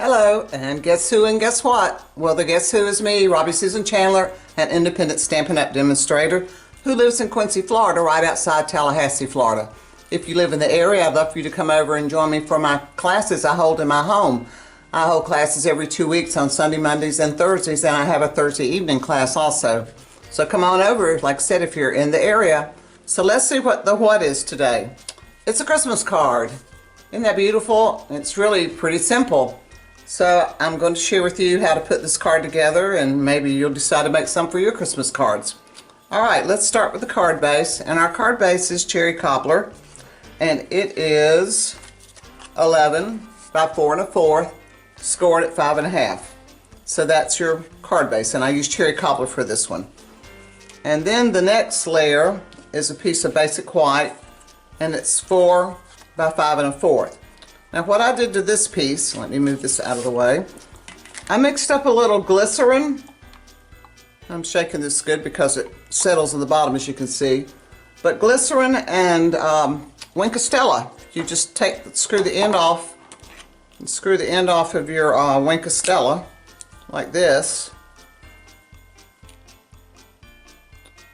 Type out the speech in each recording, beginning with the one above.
Hello, and guess who and guess what? Well, the guess who is me, Robbie Susan Chandler, an independent Stampin' Up! Demonstrator who lives in Quincy, Florida, right outside Tallahassee, Florida. If you live in the area, I'd love for you to come over and join me for my classes I hold in my home. I hold classes every 2 weeks on Sunday, Mondays, and Thursdays, and I have a Thursday evening class also. So come on over, like I said, if you're in the area. So let's see what the what is today. It's a Christmas card. Isn't that beautiful? It's really pretty simple. So I'm going to share with you how to put this card together, and maybe you'll decide to make some for your Christmas cards. Alright, let's start with the card base, and our card base is cherry cobbler, and it is 11 by 4 1/4, scored at 5 1/2. So that's your card base, and I use cherry cobbler for this one. And then the next layer is a piece of basic white, and it's 4 by 5 1/4. Now what I did to this piece, let me move this out of the way, I mixed up a little glycerin. I'm shaking this good because it settles in the bottom, as you can see. But glycerin and Wink of Stella. You just screw the end off, and screw the end off of your Wink of Stella like this.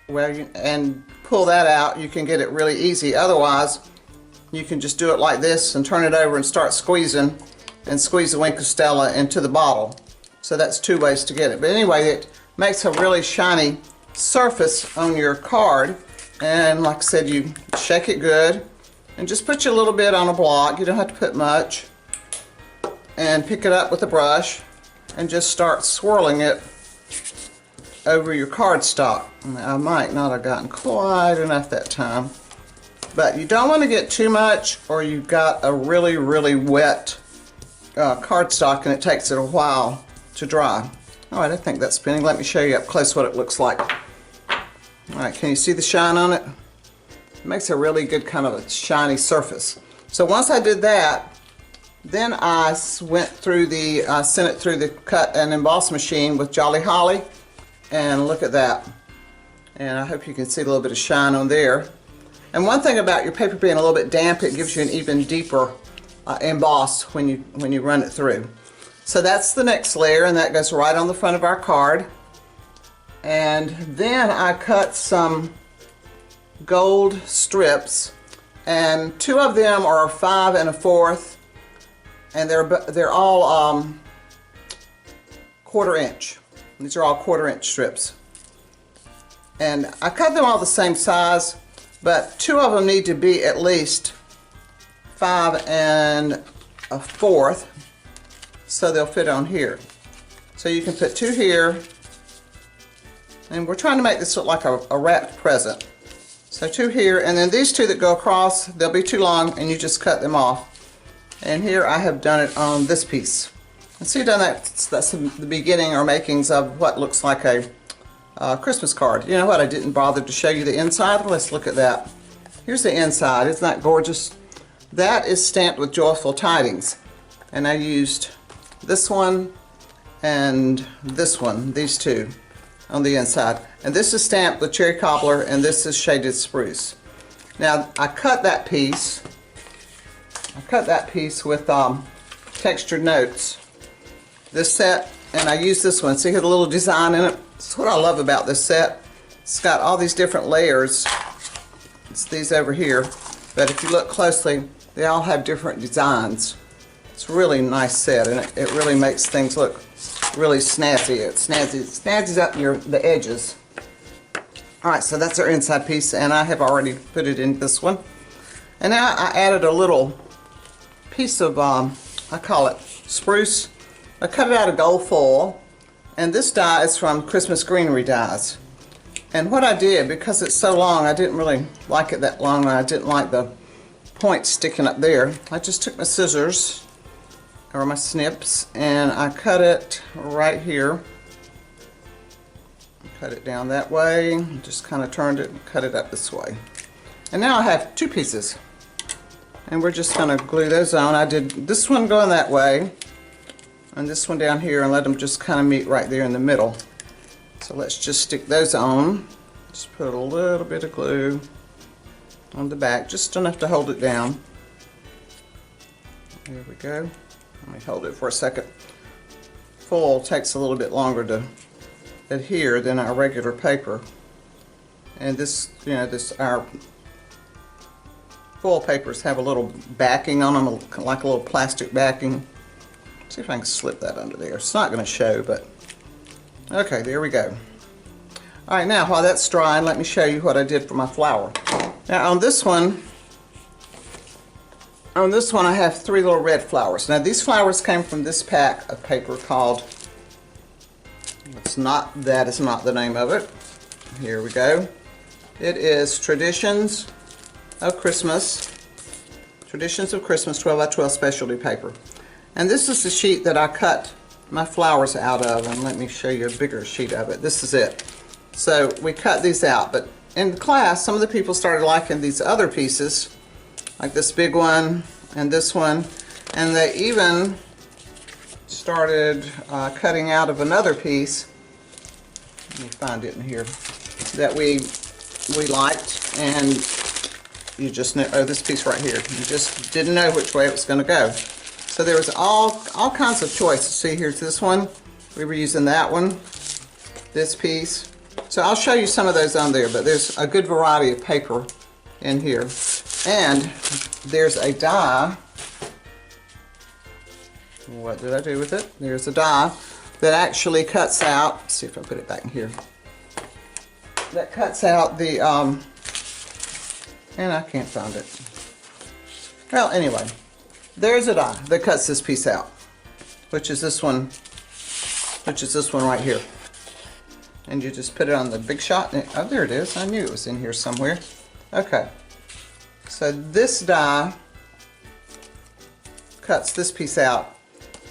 Well, and pull that out. You can get it really easy. Otherwise, you can just do it like this and turn it over and start squeezing, and squeeze the Wink of Stella into the bottle. So that's two ways to get it. But anyway, it makes a really shiny surface on your card. And like I said, you shake it good and just put you a little bit on a block. You don't have to put much. And pick it up with a brush and just start swirling it over your cardstock. I might not have gotten quite enough that time. But you don't want to get too much, or you've got a really, really wet cardstock and it takes it a while to dry. Alright, I think that's spinning. Let me show you up close what it looks like. Alright, can you see the shine on it? It makes a really good kind of a shiny surface. So once I did that, then I went through sent it through the cut and emboss machine with Jolly Holly, and look at that. And I hope you can see a little bit of shine on there. And one thing about your paper being a little bit damp, it gives you an even deeper emboss when you run it through. So that's the next layer, and that goes right on the front of our card. And then I cut some gold strips, and 2 of them are 5 1/4, and they're all 1/4 inch. These are all 1/4 inch strips. And I cut them all the same size, but 2 of them need to be at least 5 1/4, so they'll fit on here. So you can put 2 here, and we're trying to make this look like a wrapped present. So 2 here, and then these 2 that go across, they'll be too long, and you just cut them off. And here I have done it on this piece. And so you've done that. That's the beginning or makings of what looks like a Christmas card. You know what, I didn't bother to show you the inside. Let's look at that. Here's the inside. Isn't that gorgeous? That is stamped with Joyful Tidings, and I used this one and this one, these 2 on the inside, and this is stamped with cherry cobbler, and this is shaded spruce. Now I cut that piece with textured notes, this set, and I used this one. See, it had a little design in it. That's what I love about this set. It's got all these different layers. It's these over here, but if you look closely, they all have different designs. It's a really nice set, and it really makes things look really snazzy. It snazzes up the edges. Alright, so that's our inside piece, and I have already put it in this one. And now I added a little piece of, I call it spruce. I cut it out of gold foil, and this die is from Christmas Greenery Dies. And what I did, because it's so long, I didn't really like it that long, and I didn't like the points sticking up there. I just took my scissors, or my snips, and I cut it right here. Cut it down that way, just kind of turned it and cut it up this way. And now I have 2 pieces, and we're just going to glue those on. I did this one going that way, and this one down here, and let them just kind of meet right there in the middle. So let's just stick those on. Just put a little bit of glue on the back, just enough to hold it down. There we go. Let me hold it for a second. Foil takes a little bit longer to adhere than our regular paper. And this, you know, our foil papers have a little backing on them, like a little plastic backing. See if I can slip that under there. It's not going to show, but okay, there we go. All right, now while that's drying, let me show you what I did for my flower. Now on this one I have 3 little red flowers. Now these flowers came from this pack of paper called, that is not the name of it. Here we go. It is Traditions of Christmas 12 by 12 specialty paper. And this is the sheet that I cut my flowers out of, and let me show you a bigger sheet of it. This is it. So we cut these out, but in class some of the people started liking these other pieces, like this big one and this one, and they even started cutting out of another piece. Let me find it in here, that we liked, and you just know, oh, this piece right here, you just didn't know which way it was going to go. So there was all kinds of choices. See, here's this one, we were using that one, this piece. So I'll show you some of those on there, but there's a good variety of paper in here. And there's a die. What did I do with it? There's a die that actually cuts out, let's see if I put it back in here, that cuts out the, and I can't find it. Well, anyway, there's a die that cuts this piece out, which is this one right here. And you just put it on the Big Shot, and oh, there it is. I knew it was in here somewhere. Okay, so this die cuts this piece out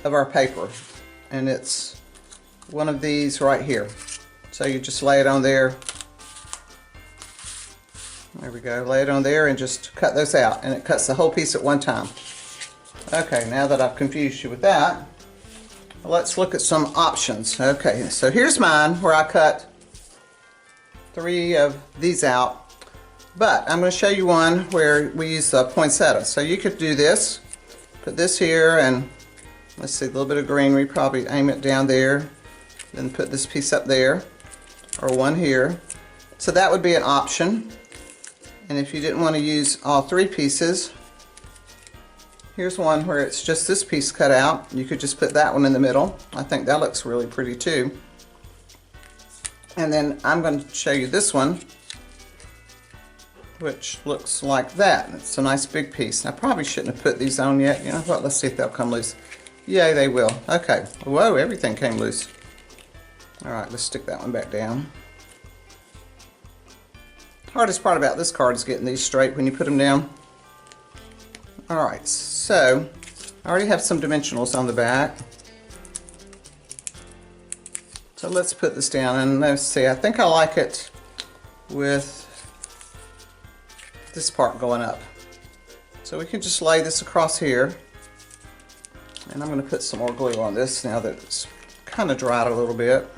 of our paper, and it's one of these right here. So you just lay it on there. There we go, lay it on there and just cut those out, and it cuts the whole piece at one time. Okay, now that I've confused you with that, let's look at some options. Okay, so here's mine where I cut 3 of these out, but I'm going to show you one where we use the poinsettia. So you could do this, put this here, and let's see, a little bit of greenery, probably aim it down there, then put this piece up there, or one here. So that would be an option. And if you didn't want to use all 3 pieces, here's one where it's just this piece cut out. You could just put that one in the middle. I think that looks really pretty too. And then I'm going to show you this one, which looks like that. It's a nice big piece. I probably shouldn't have put these on yet. You know what? Let's see if they'll come loose. Yay, they will. Okay. Whoa, everything came loose. All right, let's stick that one back down. Hardest part about this card is getting these straight when you put them down. Alright, so I already have some dimensionals on the back. So let's put this down, and let's see, I think I like it with this part going up. So we can just lay this across here, and I'm going to put some more glue on this now that it's kind of dried a little bit.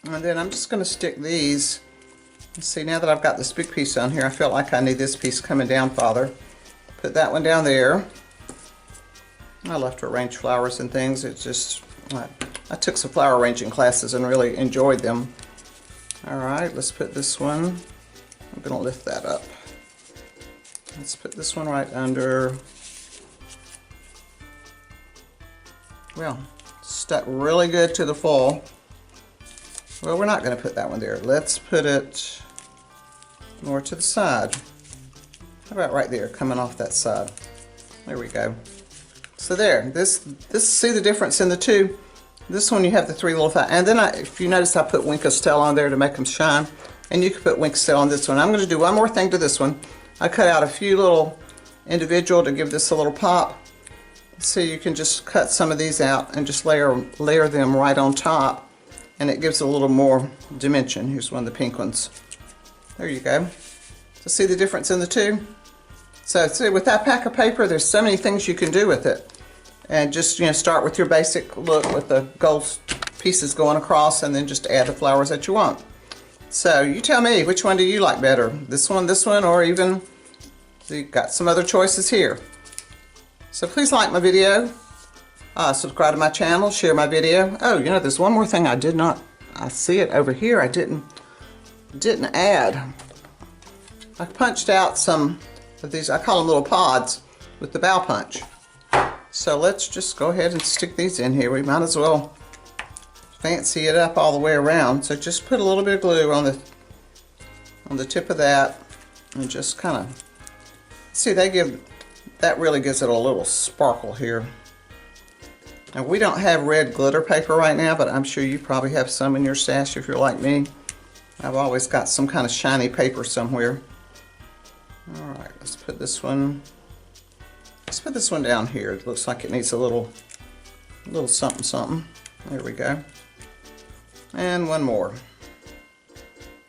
And then I'm just going to stick these. Let's see, now that I've got this big piece on here, I felt like I need this piece coming down farther. Put that one down there. I love to arrange flowers and things. It's just, I took some flower arranging classes and really enjoyed them. Alright, let's put this one, I'm going to lift that up. Let's put this one right under. Well, stuck really good to the foil. Well, we're not going to put that one there. Let's put it more to the side. How about right there, coming off that side? There we go. So there, this see the difference in the two? This one you have the 3 little flowers, and then if you notice I put Wink of Stella on there to make them shine, and you can put Wink of Stella on this one. I'm going to do one more thing to this one. I cut out a few little individual to give this a little pop. So you can just cut some of these out and just layer them right on top. And it gives a little more dimension. Here's one of the pink ones. There you go. So see the difference in the two? So see, with that pack of paper, there's so many things you can do with it. And just, you know, start with your basic look with the gold pieces going across, and then just add the flowers that you want. So you tell me, which one do you like better? This one, or even, so you got some other choices here. So please like my video, subscribe to my channel, share my video. Oh, you know, there's one more thing I see it over here, I didn't add. I punched out some of these, I call them little pods, with the bow punch. So let's just go ahead and stick these in here. We might as well fancy it up all the way around. So just put a little bit of glue on the tip of that, and just kind of, see, that really gives it a little sparkle here. Now, we don't have red glitter paper right now, but I'm sure you probably have some in your stash if you're like me. I've always got some kind of shiny paper somewhere. All right, let's put this one down here. It looks like it needs a little something something. There we go. And one more.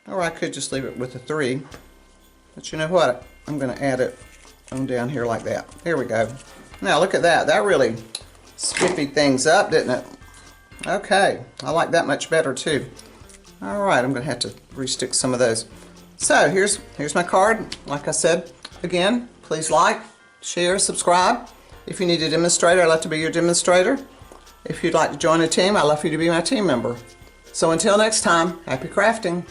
Or I could just leave it with a 3. But you know what? I'm going to add it on down here like that. There we go. Now look at that. That really spiffied things up, didn't it? Okay, I like that much better too. All right, I'm going to have to restick some of those. So here's my card. Like I said, again, please like, share, subscribe. If you need a demonstrator, I'd love to be your demonstrator. If you'd like to join a team, I'd love for you to be my team member. So until next time, happy crafting.